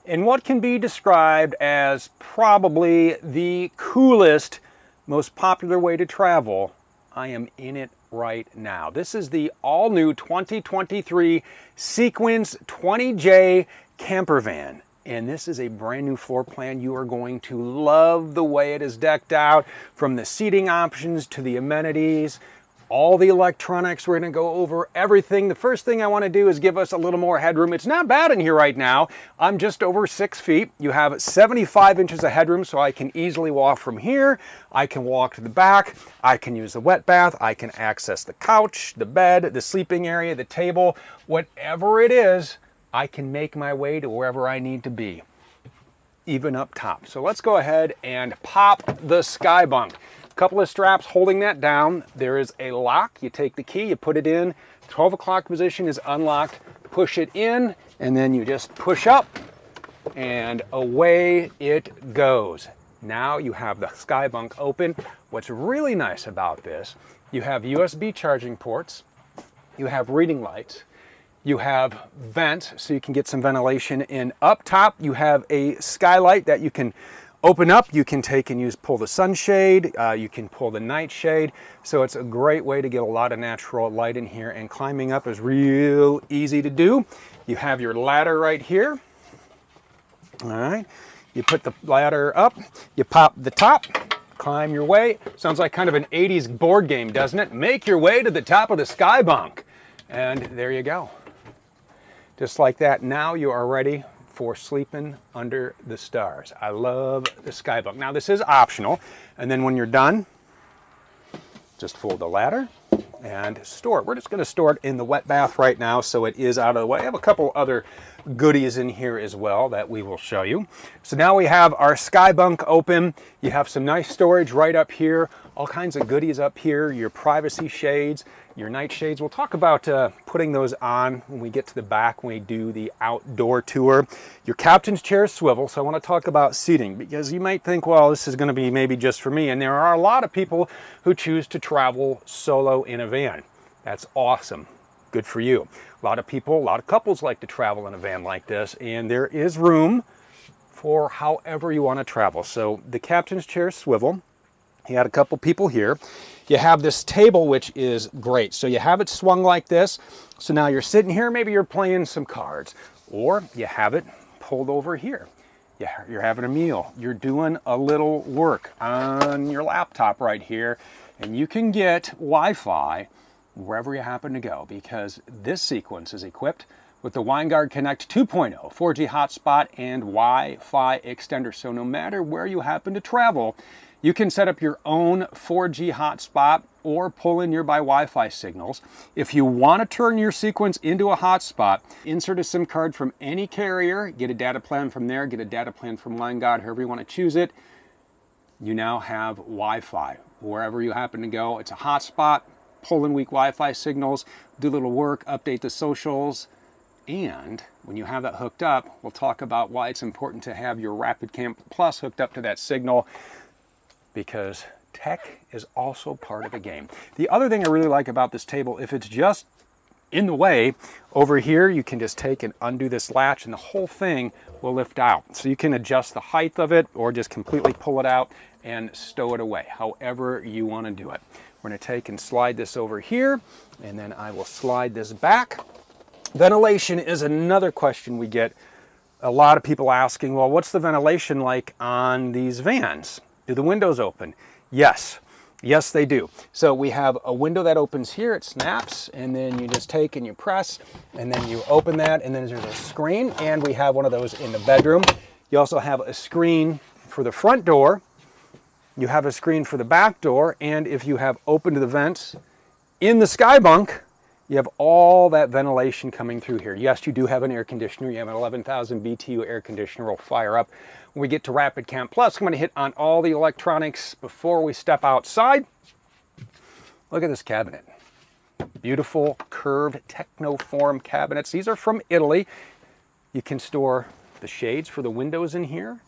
in what can be described as probably the coolest, most popular way to travel. I am in it right now. This is the all-new 2023 Sequence 20J camper van. And this is a brand new floor plan. You are going to love the way it is decked out, from the seating options to the amenities, all the electronics. We're going to go over everything. The first thing I want to do is give us a little more headroom. It's not bad in here right now. I'm just over 6 feet. You have 75 inches of headroom, so I can easily walk from here. I can walk to the back. I can use the wet bath. I can access the couch, the bed, the sleeping area, the table, whatever it is. I can make my way to wherever I need to be, even up top. So let's go ahead and pop the SkyBunk. A couple of straps holding that down. There is a lock. You take the key, you put it in. 12 o'clock position is unlocked. Push it in, and then you just push up, and away it goes. Now you have the SkyBunk open. What's really nice about this, you have USB charging ports, you have reading lights, you have vents so you can get some ventilation in. Up top, you have a skylight that you can open up. You can take and pull the sunshade, you can pull the nightshade. So it's a great way to get a lot of natural light in here, and climbing up is real easy to do. You have your ladder right here. All right, you put the ladder up, you pop the top, climb your way. Sounds like kind of an 80s board game, doesn't it? Make your way to the top of the SkyBunk. And there you go. Just like that, now you are ready for sleeping under the stars. I love the SkyBunk. Now this is optional, and then when you're done, just fold the ladder and store it. We're just gonna store it in the wet bath right now, so it is out of the way. I have a couple other goodies in here as well that we will show you. So now we have our SkyBunk open. You have some nice storage right up here, all kinds of goodies up here, your privacy shades, your night shades. We'll talk about putting those on when we get to the back, when we do the outdoor tour. Your captain's chair swivel. So I want to talk about seating, because you might think, well, this is going to be maybe just for me. And there are a lot of people who choose to travel solo in a van. That's awesome. Good for you. A lot of people, a lot of couples like to travel in a van like this, and there is room for however you want to travel. So the captain's chair swivel, you had a couple people here. You have this table, which is great. So you have it swung like this. So now you're sitting here, maybe you're playing some cards, or you have it pulled over here. You're having a meal. You're doing a little work on your laptop right here, and you can get Wi-Fi wherever you happen to go, because this Sequence is equipped with the WineGuard Connect 2.0 4G hotspot and Wi-Fi extender. So no matter where you happen to travel, you can set up your own 4G hotspot or pull in nearby Wi-Fi signals. If you want to turn your Sequence into a hotspot, insert a SIM card from any carrier, get a data plan from there, get a data plan from WineGuard, however you want to choose it. You now have Wi-Fi wherever you happen to go. It's a hotspot. Pull in weak Wi-Fi signals, do a little work, update the socials, and when you have that hooked up, we'll talk about why it's important to have your Rapid Cam Plus hooked up to that signal, because tech is also part of the game. The other thing I really like about this table, if it's just in the way, over here you can just take and undo this latch and the whole thing will lift out. So you can adjust the height of it or just completely pull it out and stow it away, however you want to do it. We're going to take and slide this over here, and then I will slide this back. Ventilation is another question we get. A lot of people asking, well, what's the ventilation like on these vans? Do the windows open? Yes. Yes, they do. So we have a window that opens here, it snaps, and then you just take and you press, and then you open that, and then there's a screen, and we have one of those in the bedroom. You also have a screen for the front door. You have a screen for the back door, and if you have opened the vents in the SkyBunk, you have all that ventilation coming through here. Yes, you do have an air conditioner. You have an 11,000 BTU air conditioner. Will fire up when we get to Rapid Cam Plus. I'm going to hit on all the electronics before we step outside. Look at this cabinet. Beautiful curved Technoform cabinets. These are from Italy. You can store the shades for the windows in here.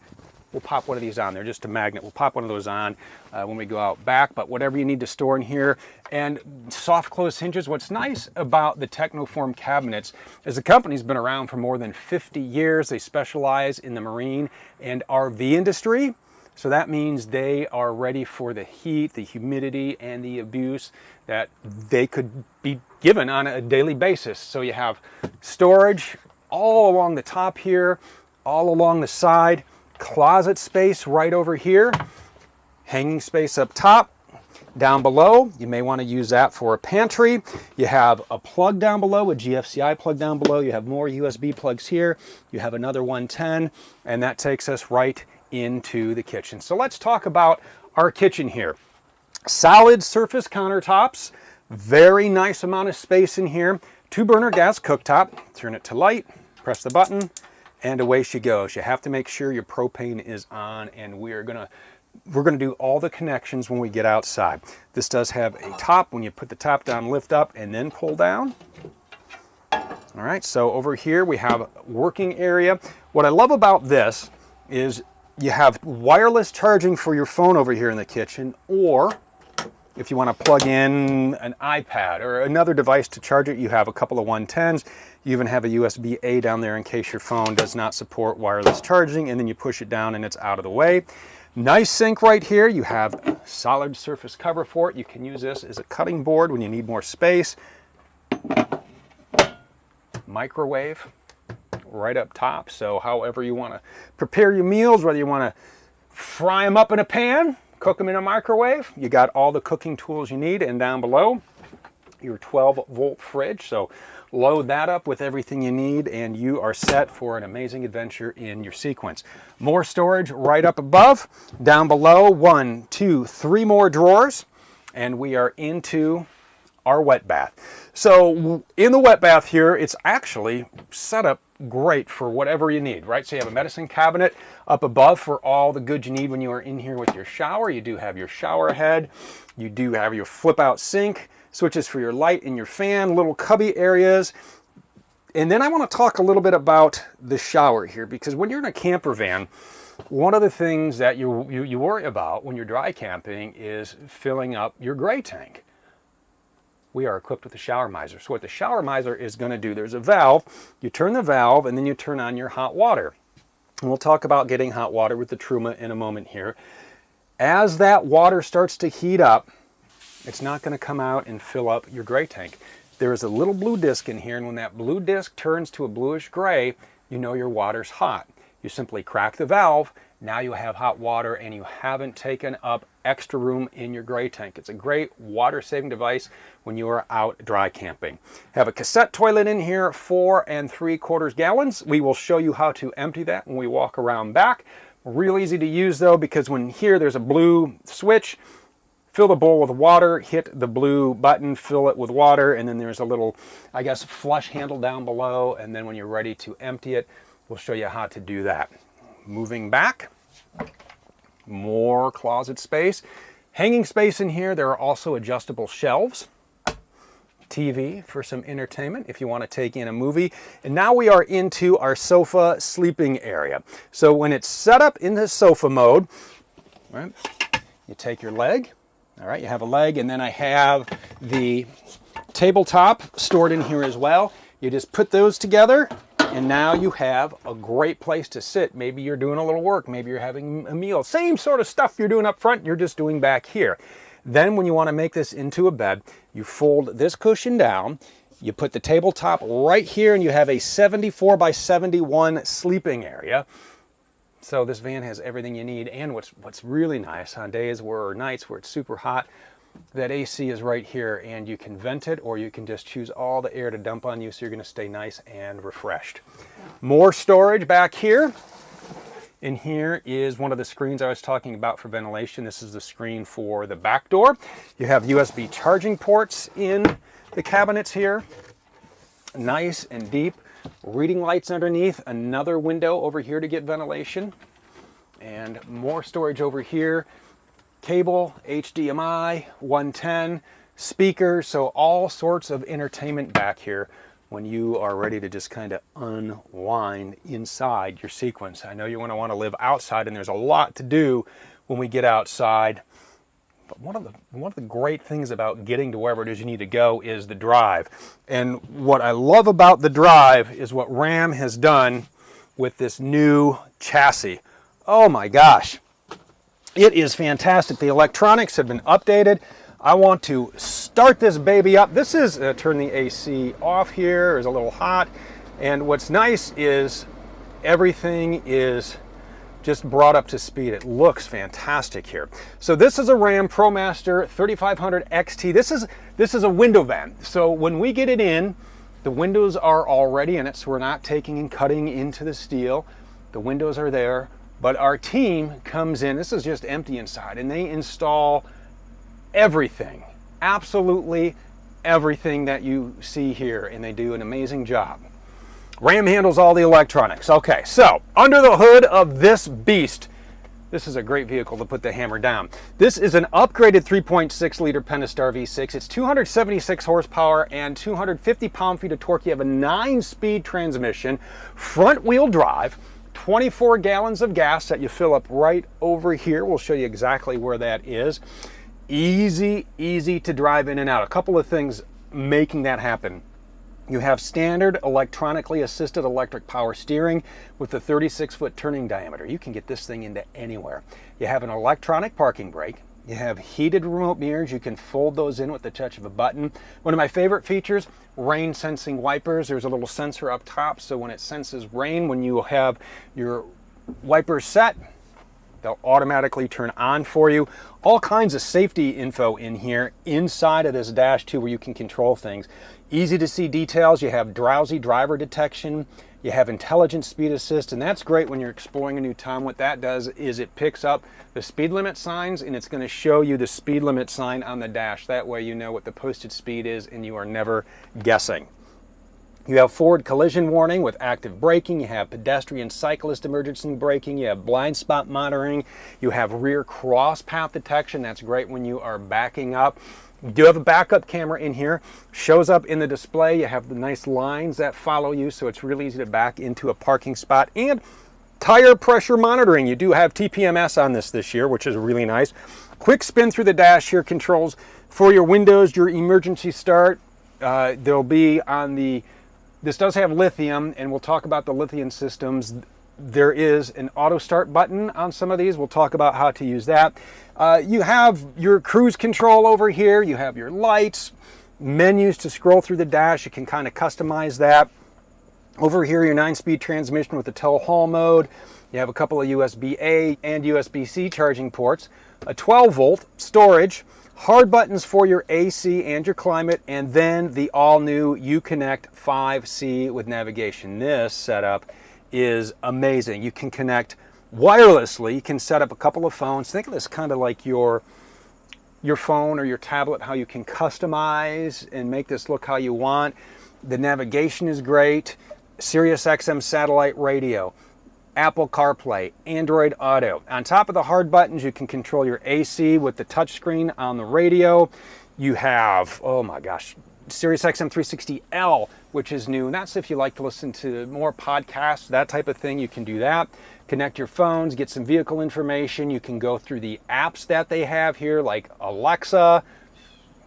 we'll pop one of these on there, just a magnet. We'll pop one of those on when we go out back, but whatever you need to store in here. And soft close hinges. What's nice about the Technoform cabinets is the company's been around for more than 50 years. They specialize in the marine and RV industry. So that means they are ready for the heat, the humidity, and the abuse that they could be given on a daily basis. So you have storage all along the top here, all along the side, closet space right over here, hanging space up top. Down below, you may want to use that for a pantry. You have a plug down below, a GFCI plug down below. You have more USB plugs here. You have another 110, and that takes us right into the kitchen. So let's talk about our kitchen here. Solid surface countertops, very nice amount of space in here. 2-burner gas cooktop. Turn it to light, press the button, and away she goes. You have to make sure your propane is on, and we're gonna do all the connections when we get outside. This does have a top. When you put the top down, lift up and then pull down. All right, so over here we have a working area. What I love about this is you have wireless charging for your phone over here in the kitchen, or if you want to plug in an iPad or another device to charge it, you have a couple of 110s. You even have a USB-A down there in case your phone does not support wireless charging, and then you push it down and it's out of the way. Nice sink right here. You have a solid surface cover for it. You can use this as a cutting board when you need more space. Microwave right up top, so however you want to prepare your meals, whether you want to fry them up in a pan, cook them in a microwave, you got all the cooking tools you need. And down below, your 12-volt fridge. So load that up with everything you need and you are set for an amazing adventure in your sequence. More storage right up above. Down below, 1, 2, 3 more drawers, and we are into our wet bath. So in the wet bath here, it's actually set up great for whatever you need, right? So you have a medicine cabinet up above for all the goods you need when you are in here with your shower. You do have your shower head. You do have your flip out sink, switches for your light and your fan, little cubby areas. And then I want to talk a little bit about the shower here, because when you're in a camper van, one of the things that you worry about when you're dry camping is filling up your gray tank. We are equipped with a shower miser. So what the shower miser is going to do, there's a valve. You turn the valve and then you turn on your hot water. And we'll talk about getting hot water with the Truma in a moment here. As that water starts to heat up, it's not going to come out and fill up your gray tank. There is a little blue disc in here, and when that blue disc turns to a bluish gray, you know your water's hot. You simply crack the valve. Now you have hot water and you haven't taken up extra room in your gray tank. It's a great water saving device when you are out dry camping. Have a cassette toilet in here, 4 3/4 gallons. We will show you how to empty that when we walk around back. Real easy to use though, because when here there's a blue switch. Fill the bowl with water, hit the blue button, fill it with water, and then there's a little, I guess, flush handle down below, and then when you're ready to empty it, we'll show you how to do that. Moving back, more closet space. Hanging space in here. There are also adjustable shelves. TV for some entertainment if you want to take in a movie. And now we are into our sofa sleeping area. So when it's set up in the sofa mode, right, you take your leg. All right, you have a leg, and then I have the tabletop stored in here as well. You just put those together, and now you have a great place to sit. Maybe you're doing a little work, maybe you're having a meal. Same sort of stuff you're doing up front, you're just doing back here. Then when you want to make this into a bed, you fold this cushion down, you put the tabletop right here, and you have a 74 by 71 sleeping area. So this van has everything you need, and what's really nice on days or nights where it's super hot, that AC is right here, and you can vent it, or you can just choose all the air to dump on you, so you're going to stay nice and refreshed. More storage back here. In here is one of the screens I was talking about for ventilation. This is the screen for the back door. You have USB charging ports in the cabinets here. Nice and deep. Reading lights underneath, another window over here to get ventilation, and more storage over here. Cable, HDMI, 110, speakers, so all sorts of entertainment back here when you are ready to just kind of unwind inside your sequence. I know you're going to want to live outside, and there's a lot to do when we get outside. But one of the great things about getting to wherever it is you need to go is the drive. And what I love about the drive is what Ram has done with this new chassis. Oh my gosh, it is fantastic. The electronics have been updated. I want to start this baby up. This is, turn the AC off here, it's a little hot. And what's nice is everything is just brought up to speed. It looks fantastic here. So this is a Ram ProMaster 3500 XT. This is a window van. So when we get it in, the windows are already in it, so we're not taking and cutting into the steel. The windows are there, but our team comes in, this is just empty inside, and they install everything, absolutely everything that you see here, and they do an amazing job. Ram handles all the electronics. Okay, so under the hood of this beast, this is a great vehicle to put the hammer down. This is an upgraded 3.6 liter Pentastar V6. It's 276 horsepower and 250 pound-feet of torque. You have a 9-speed transmission, front wheel drive, 24 gallons of gas that you fill up right over here. We'll show you exactly where that is. Easy to drive in and out. A couple of things making that happen. You have standard electronically assisted electric power steering with a 36-foot turning diameter. You can get this thing into anywhere. You have an electronic parking brake. You have heated remote mirrors. You can fold those in with the touch of a button. One of my favorite features, rain sensing wipers. There's a little sensor up top, so when it senses rain, when you have your wipers set, they'll automatically turn on for you. All kinds of safety info in here inside of this dash too, where you can control things. Easy to see details. You have drowsy driver detection. You have intelligent speed assist, and that's great when you're exploring a new town. What that does is it picks up the speed limit signs, and it's going to show you the speed limit sign on the dash. That way you know what the posted speed is, and you are never guessing. You have forward collision warning with active braking. You have pedestrian cyclist emergency braking. You have blind spot monitoring. You have rear cross path detection. That's great when you are backing up. You do have a backup camera in here. Shows up in the display. You have the nice lines that follow you, so it's really easy to back into a parking spot. And tire pressure monitoring. You do have TPMS on this year, which is really nice. Quick spin through the dash here. Controls for your windows, your emergency start. There'll be on the... This does have lithium, and we'll talk about the lithium systems. There is an auto start button on some of these. We'll talk about how to use that. You have your cruise control over here. You have your lights, menus to scroll through the dash. You can kind of customize that. Over here, your 9-speed transmission with the tow haul mode. You have a couple of USB-A and USB-C charging ports, a 12-volt storage, hard buttons for your AC and your climate, and then the all-new Uconnect 5C with navigation. This setup is amazing. You can connect wirelessly. You can set up a couple of phones. Think of this kind of like your phone or your tablet, how you can customize and make this look how you want. The navigation is great. Sirius XM satellite radio, Apple CarPlay, Android Auto. On top of the hard buttons, you can control your AC with the touchscreen on the radio. You have, oh my gosh, Sirius XM 360L, which is new. And that's if you like to listen to more podcasts, that type of thing, you can do that. Connect your phones, get some vehicle information. You can go through the apps that they have here, like Alexa.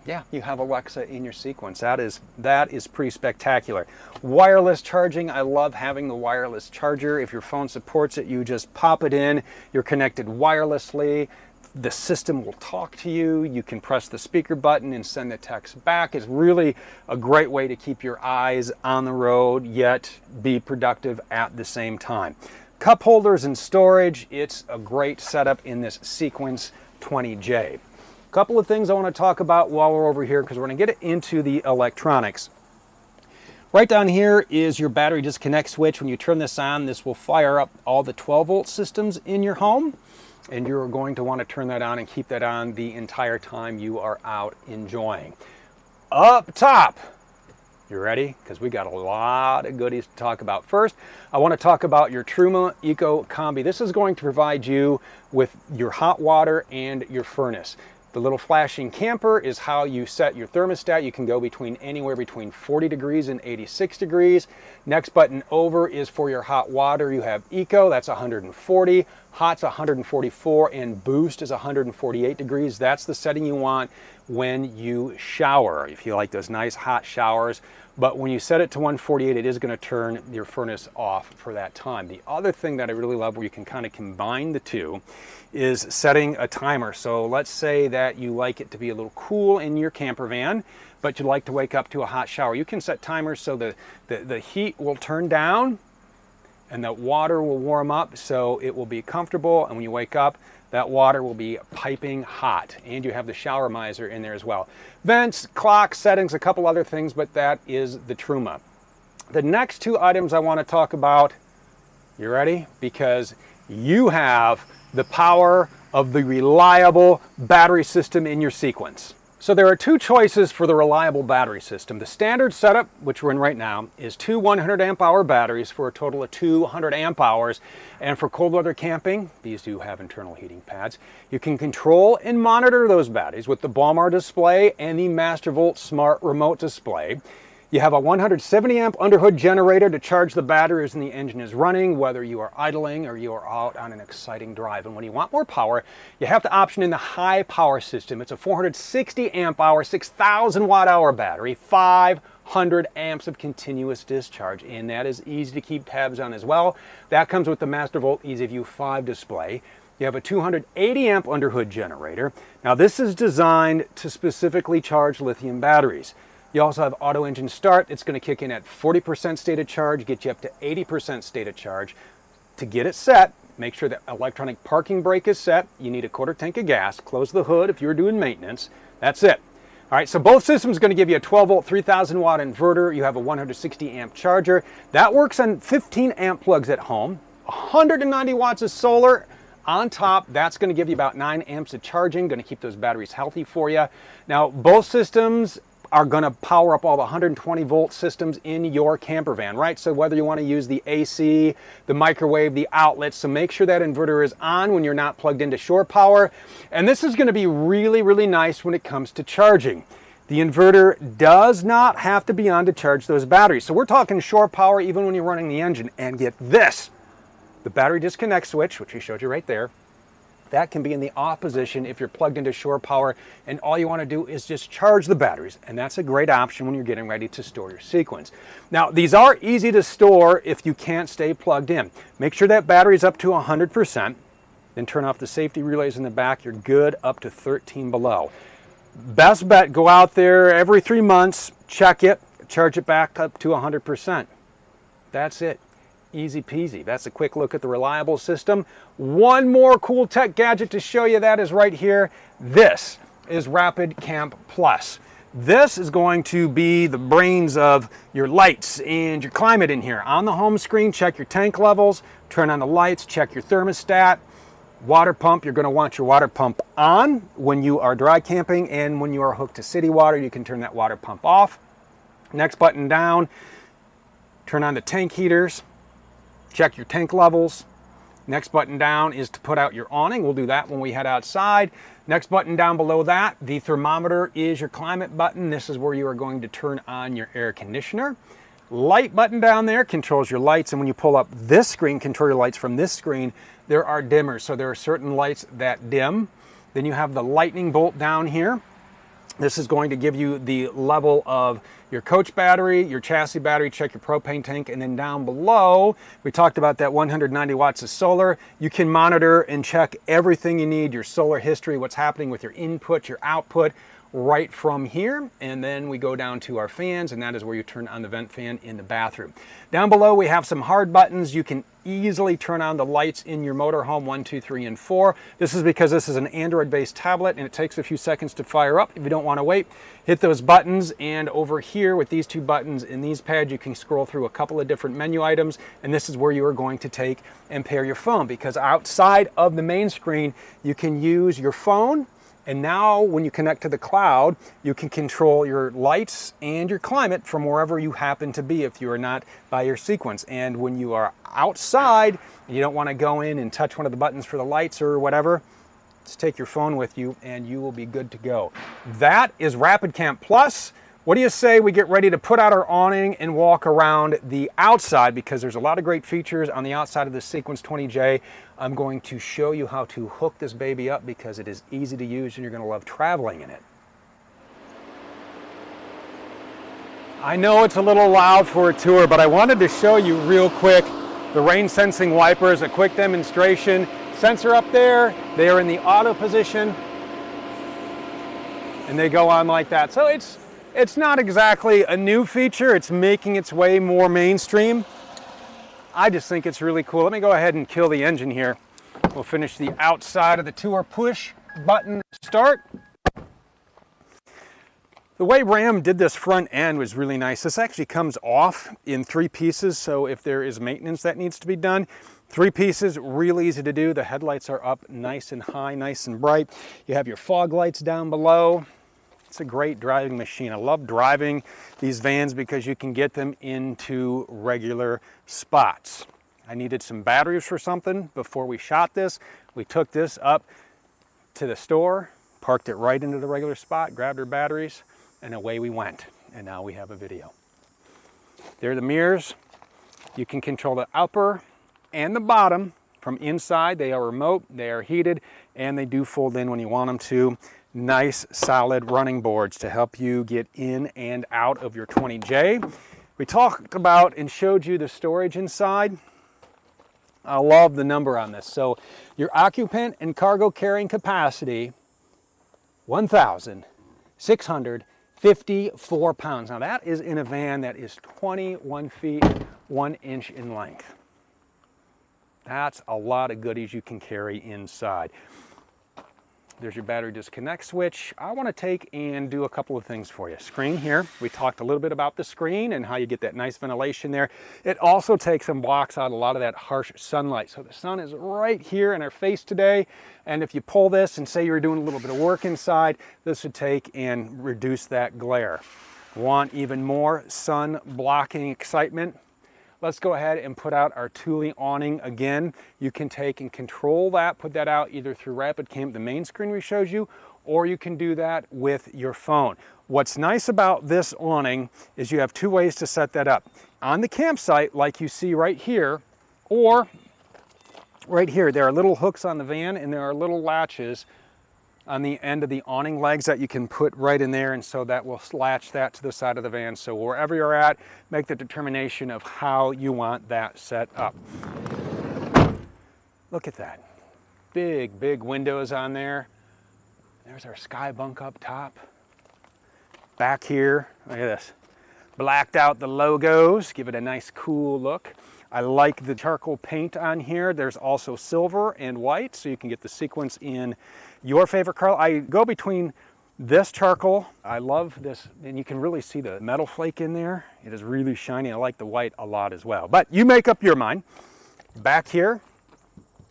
Yeah, you have Alexa in your sequence. That is pretty spectacular. Wireless charging, I love having the wireless charger. If your phone supports it, you just pop it in. You're connected wirelessly. The system will talk to you. You can press the speaker button and send the text back. It's really a great way to keep your eyes on the road, yet be productive at the same time. Cup holders and storage, it's a great setup in this Sequence 20J. Couple of things I want to talk about while we're over here, because we're going to get into the electronics. Right down here is your battery disconnect switch. When you turn this on, this will fire up all the 12-volt systems in your home, and you're going to want to turn that on and keep that on the entire time you are out enjoying. Up top, you ready? Because we got a lot of goodies to talk about. First, I want to talk about your Truma Eco Combi. This is going to provide you with your hot water and your furnace. The little flashing camper is how you set your thermostat. You can go anywhere between 40 degrees and 86 degrees. Next button over is for your hot water. You have Eco, that's 140. Hot's 144, and Boost is 148 degrees. That's the setting you want when you shower, if you like those nice hot showers. But when you set it to 148, it is going to turn your furnace off for that time. The other thing that I really love, where you can kind of combine the two, is setting a timer. So let's say that you like it to be a little cool in your camper van, but you'd like to wake up to a hot shower. You can set timers so the heat will turn down and the water will warm up, so it will be comfortable. And when you wake up, that water will be piping hot, and you have the shower miser in there as well. Vents, clock, settings, a couple other things, but that is the Truma. The next two items I want to talk about, you ready? Because you have the power of the reliable battery system in your sequence. So there are two choices for the reliable battery system. The standard setup, which we're in right now, is two 100 amp hour batteries for a total of 200 amp hours. And for cold weather camping, these do have internal heating pads. You can control and monitor those batteries with the Balmar display and the Mastervolt smart remote display. You have a 170 amp underhood generator to charge the batteries when the engine is running, whether you are idling or you are out on an exciting drive. And when you want more power, you have to option in the high power system. It's a 460 amp hour, 6,000 watt hour battery, 500 amps of continuous discharge, and that is easy to keep tabs on as well. That comes with the Mastervolt EasyView 5 display. You have a 280 amp underhood generator. Now this is designed to specifically charge lithium batteries. You also have auto engine start. It's going to kick in at 40% state of charge, get you up to 80% state of charge. To get it set, make sure that electronic parking brake is set. You need a quarter tank of gas. Close the hood if you're doing maintenance. That's it. All right, so both systems are going to give you a 12 volt, 3000 watt inverter. You have a 160 amp charger. That works on 15 amp plugs at home. 190 watts of solar on top. That's going to give you about 9 amps of charging, going to keep those batteries healthy for you. Now, both systems are going to power up all the 120 volt systems in your camper van, right? So whether you want to use the AC, the microwave, the outlets, so make sure that inverter is on when you're not plugged into shore power. And this is going to be really, really nice when it comes to charging. The inverter does not have to be on to charge those batteries. So we're talking shore power even when you're running the engine. And get this, the battery disconnect switch, which we showed you right there, that can be in the off position if you're plugged into shore power, and all you want to do is just charge the batteries, and that's a great option when you're getting ready to store your sequence. Now, these are easy to store if you can't stay plugged in. Make sure that battery's up to 100%, then turn off the safety relays in the back. You're good up to 13 below. Best bet, go out there every 3 months, check it, charge it back up to 100%. That's it. Easy peasy. That's a quick look at the reliable system. One more cool tech gadget to show you, that is right here. This is Rapid Camp Plus. This is going to be the brains of your lights and your climate in here. On the home screen, check your tank levels, turn on the lights, check your thermostat. Water pump, you're going to want your water pump on when you are dry camping, and when you are hooked to city water, you can turn that water pump off. Next button down, turn on the tank heaters. Check your tank levels. Next button down is to put out your awning. We'll do that when we head outside. Next button down below that, the thermometer, is your climate button. This is where you are going to turn on your air conditioner. Light button down there controls your lights, and when you pull up this screen, control your lights from this screen, there are dimmers. So there are certain lights that dim. Then you have the lightning bolt down here. This is going to give you the level of your coach battery, your chassis battery, check your propane tank, and then down below, we talked about that 190 watts of solar. You can monitor and check everything you need, your solar history, what's happening with your input, your output, right from here. And then we go down to our fans, and that is where you turn on the vent fan in the bathroom. Down below, we have some hard buttons. You can easily turn on the lights in your motorhome, 1, 2, 3, and 4. This is because this is an Android-based tablet, and it takes a few seconds to fire up. If you don't want to wait, hit those buttons, and over here with these two buttons in these pads, you can scroll through a couple of different menu items, and this is where you are going to take and pair your phone, because outside of the main screen, you can use your phone. And now when you connect to the cloud, you can control your lights and your climate from wherever you happen to be if you are not by your sequence. And when you are outside and you don't want to go in and touch one of the buttons for the lights or whatever, Just take your phone with you and you will be good to go. That is Rapid Camp Plus. What do you say we get ready to put out our awning and walk around the outside, because there's a lot of great features on the outside of the Sequence 20J. I'm going to show you how to hook this baby up because it is easy to use and you're going to love traveling in it. I know it's a little loud for a tour, but I wanted to show you real quick the rain sensing wipers, a quick demonstration. Sensor up there, they are in the auto position and they go on like that. So it's not exactly a new feature, it's making its way more mainstream. I just think it's really cool. Let me go ahead and kill the engine here. We'll finish the outside of the tour. Push button start. The way Ram did this front end was really nice. This actually comes off in 3 pieces, so if there is maintenance that needs to be done, 3 pieces, real easy to do. The headlights are up nice and high, nice and bright. You have your fog lights down below. It's a great driving machine. I love driving these vans because you can get them into regular spots. I needed some batteries for something before we shot this. We took this up to the store, parked it right into the regular spot, grabbed our batteries, and away we went. And now we have a video. There are the mirrors. You can control the upper and the bottom from inside. They are remote, they are heated, and they do fold in when you want them to. Nice solid running boards to help you get in and out of your 20J. We talked about and showed you the storage inside. I love the number on this. So your occupant and cargo carrying capacity, 1,654 pounds. Now that is in a van that is 21 feet, 1 inch in length. That's a lot of goodies you can carry inside. There's your battery disconnect switch. I want to take and do a couple of things for you. Screen here. We talked a little bit about the screen and how you get that nice ventilation there. It also takes and blocks out a lot of that harsh sunlight. So the sun is right here in our face today. And if you pull this and say you're doing a little bit of work inside, this would take and reduce that glare. Want even more sun blocking excitement? Let's go ahead and put out our Thule awning again. You can take and control that, put that out either through Rapid Camp, the main screen we showed you, or you can do that with your phone. What's nice about this awning is you have 2 ways to set that up. On the campsite, like you see right here, or right here, there are little hooks on the van and there are little latches on the end of the awning legs that you can put right in there, and so that will latch that to the side of the van. So wherever you're at, make the determination of how you want that set up. Look at that. Big, big windows on there. There's our SkyBunk up top. Back here, look at this. Blacked out the logos, give it a nice cool look. I like the charcoal paint on here. There's also silver and white, so you can get the sequence in your favorite color. I go between this charcoal. I love this, and you can really see the metal flake in there. It is really shiny. I like the white a lot as well, but you make up your mind. Back here,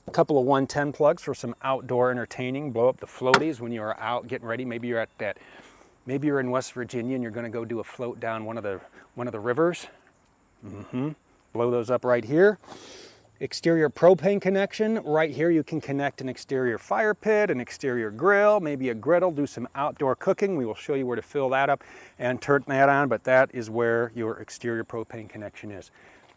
a couple of 110 plugs for some outdoor entertaining. Blow up the floaties when you're out getting ready. Maybe you're at that, maybe you're in West Virginia and you're gonna go do a float down one of the rivers. Blow those up right here. Exterior propane connection. Right here you can connect an exterior fire pit, an exterior grill, maybe a griddle, do some outdoor cooking. We will show you where to fill that up and turn that on, but that is where your exterior propane connection is.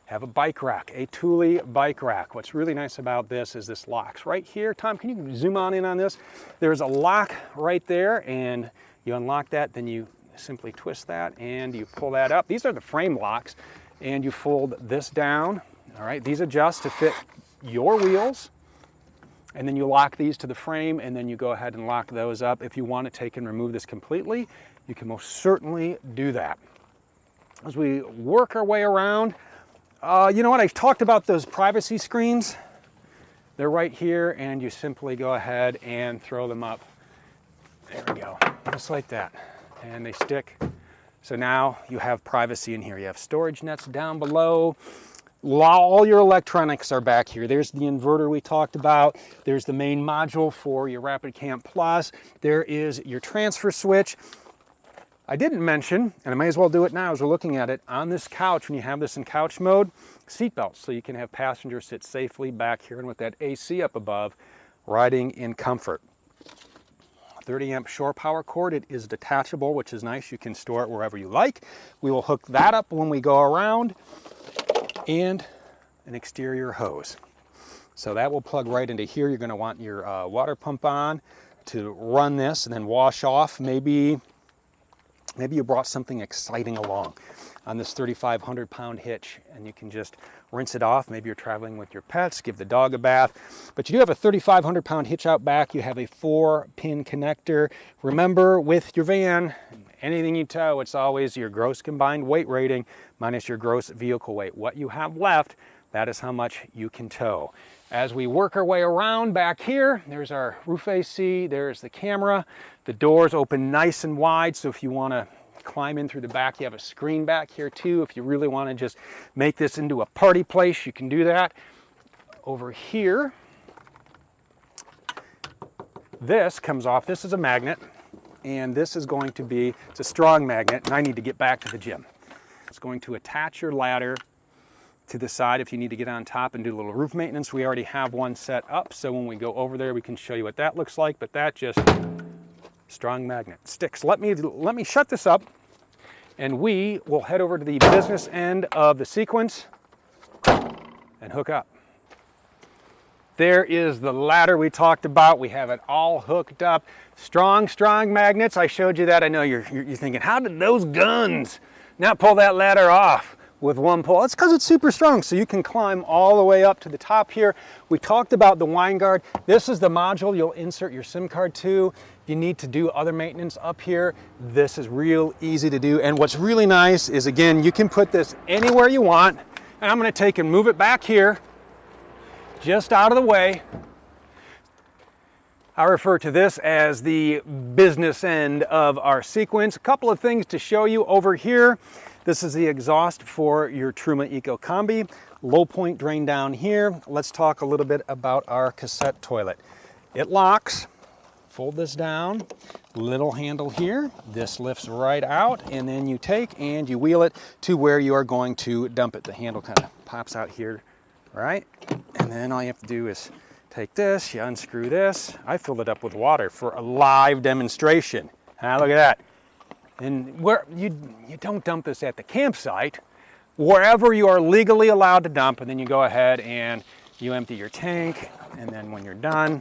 Have a bike rack, a Thule bike rack. What's really nice about this is this locks right here. Tom, can you zoom on in on this? There's a lock right there, and you unlock that, then you simply twist that and you pull that up. These are the frame locks, and you fold this down. All right, these adjust to fit your wheels, and then you lock these to the frame, and then you go ahead and lock those up. If you want to take and remove this completely, you can most certainly do that. As we work our way around, you know what, I talked about those privacy screens. They're right here, and you simply go ahead and throw them up. There we go, just like that. And they stick. So now you have privacy in here. You have storage nets down below. All your electronics are back here. There's the inverter we talked about. There's the main module for your Rapid Camp Plus. There is your transfer switch. I didn't mention, and I may as well do it now as we're looking at it, on this couch, when you have this in couch mode, seatbelts, so you can have passengers sit safely back here and with that AC up above, riding in comfort. 30 amp shore power cord. It is detachable, which is nice. You can store it wherever you like. We will hook that up when we go around, and an exterior hose. So that will plug right into here. You're going to want your water pump on to run this and then wash off. Maybe you brought something exciting along on this 3,500 pound hitch, and you can just rinse it off. Maybe you're traveling with your pets, give the dog a bath. But you do have a 3,500 pound hitch out back. You have a 4-pin connector. Remember, with your van, anything you tow, it's always your gross combined weight rating minus your gross vehicle weight. What you have left, that is how much you can tow. As we work our way around back here, there's our roof AC, there's the camera. The doors open nice and wide, so if you want to climb in through the back, you have a screen back here too. If you really want to just make this into a party place, you can do that. Over here, this comes off. This is a magnet, and this is going to be, it's a strong magnet, and I need to get back to the gym. It's going to attach your ladder to the side if you need to get on top and do a little roof maintenance. We already have one set up, so when we go over there, we can show you what that looks like, but that just strong magnet sticks. Let me shut this up, and we will head over to the business end of the sequence and hook up. There is the ladder we talked about. We have it all hooked up. Strong magnets. I showed you that. I know you're thinking, how did those guns not pull that ladder off with one pull? It's because it's super strong, so you can climb all the way up to the top here. We talked about the wind guard. This is the module you'll insert your SIM card to. If you need to do other maintenance up here, this is real easy to do. And what's really nice is, again, you can put this anywhere you want. And I'm going to take and move it back here, just out of the way. I refer to this as the business end of our sequence. A couple of things to show you over here. This is the exhaust for your Truma Eco Combi. Low point drain down here. Let's talk a little bit about our cassette toilet. It locks. Fold this down. Little handle here. This lifts right out, and then you take and you wheel it to where you are going to dump it. The handle kind of pops out here, right? And then all you have to do is take this, you unscrew this. I filled it up with water for a live demonstration. Look at that. And where you don't dump this at the campsite, wherever you are legally allowed to dump, and then you go ahead and you empty your tank, and then when you're done,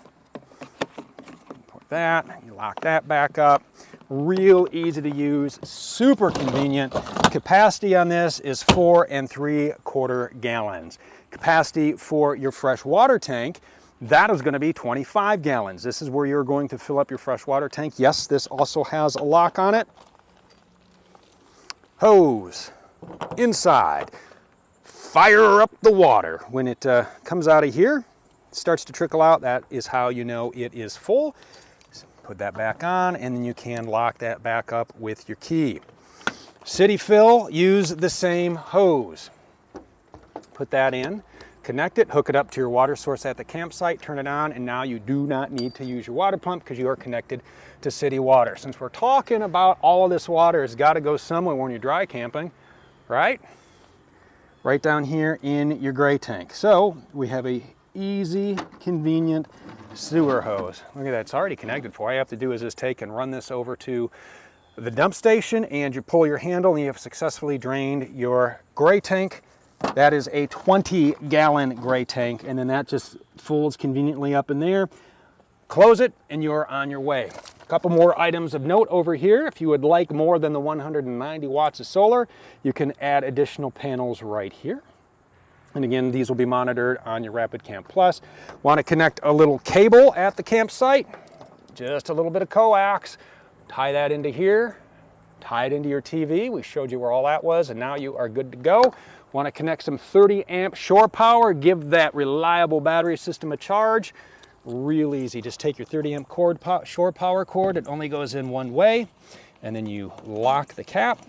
pour that, you lock that back up. Real easy to use, super convenient. Capacity on this is 4 3/4 gallons. Capacity for your fresh water tank, that is going to be 25 gallons. This is where you're going to fill up your fresh water tank. Yes, this also has a lock on it. Hose inside. Fire up the water. When it comes out of here, starts to trickle out, that is how you know it is full. Put that back on, and then you can lock that back up with your key. City fill, use the same hose. Put that in, connect it, hook it up to your water source at the campsite, turn it on, and now you do not need to use your water pump because you are connected to city water. Since we're talking about all of this water, it's got to go somewhere when you're dry camping, right? Right down here in your gray tank. So we have a easy, convenient sewer hose. Look at that, it's already connected for. All you have to do is just take and run this over to the dump station, and you pull your handle and you have successfully drained your gray tank. That is a 20-gallon gray tank, and then that just folds conveniently up in there. Close it, and you're on your way. A couple more items of note over here. If you would like more than the 190 watts of solar, you can add additional panels right here. And again, these will be monitored on your Rapid Camp Plus. Want to connect a little cable at the campsite? Just a little bit of coax. Tie that into here. Tie it into your TV. We showed you where all that was, and now you are good to go. Want to connect some 30 amp shore power, give that reliable battery system a charge. Real easy. Just take your 30 amp shore power cord. It only goes in one way, and then you lock the cap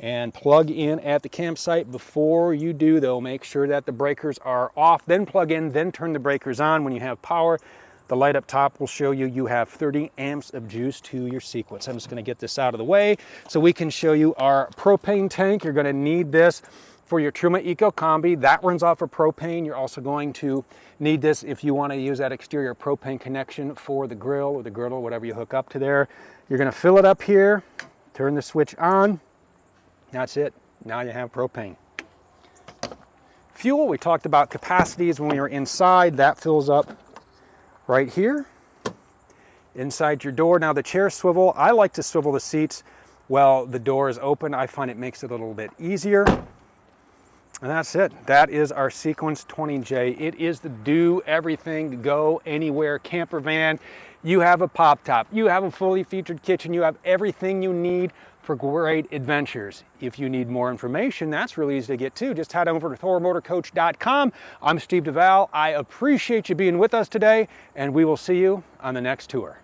and plug in at the campsite. Before you do, though, make sure that the breakers are off, then plug in, then turn the breakers on. When you have power, the light up top will show you you have 30 amps of juice to your sequence. I'm just going to get this out of the way so we can show you our propane tank. You're going to need this for your Truma Eco Combi. That runs off of propane. You're also going to need this if you want to use that exterior propane connection for the grill or the girdle, whatever you hook up to there. You're going to fill it up here, turn the switch on. That's it. Now you have propane. Fuel, we talked about capacities when we were inside. That fills up right here inside your door. Now the chairs swivel. I like to swivel the seats while the door is open. I find it makes it a little bit easier. And that's it. That is our Sequence 20J. It is the do everything, go anywhere camper van. You have a pop top, you have a fully featured kitchen, you have everything you need for great adventures. If you need more information, that's really easy to get to. Just head over to thormotorcoach.com. I'm Steve Duval. I appreciate you being with us today, and we will see you on the next tour.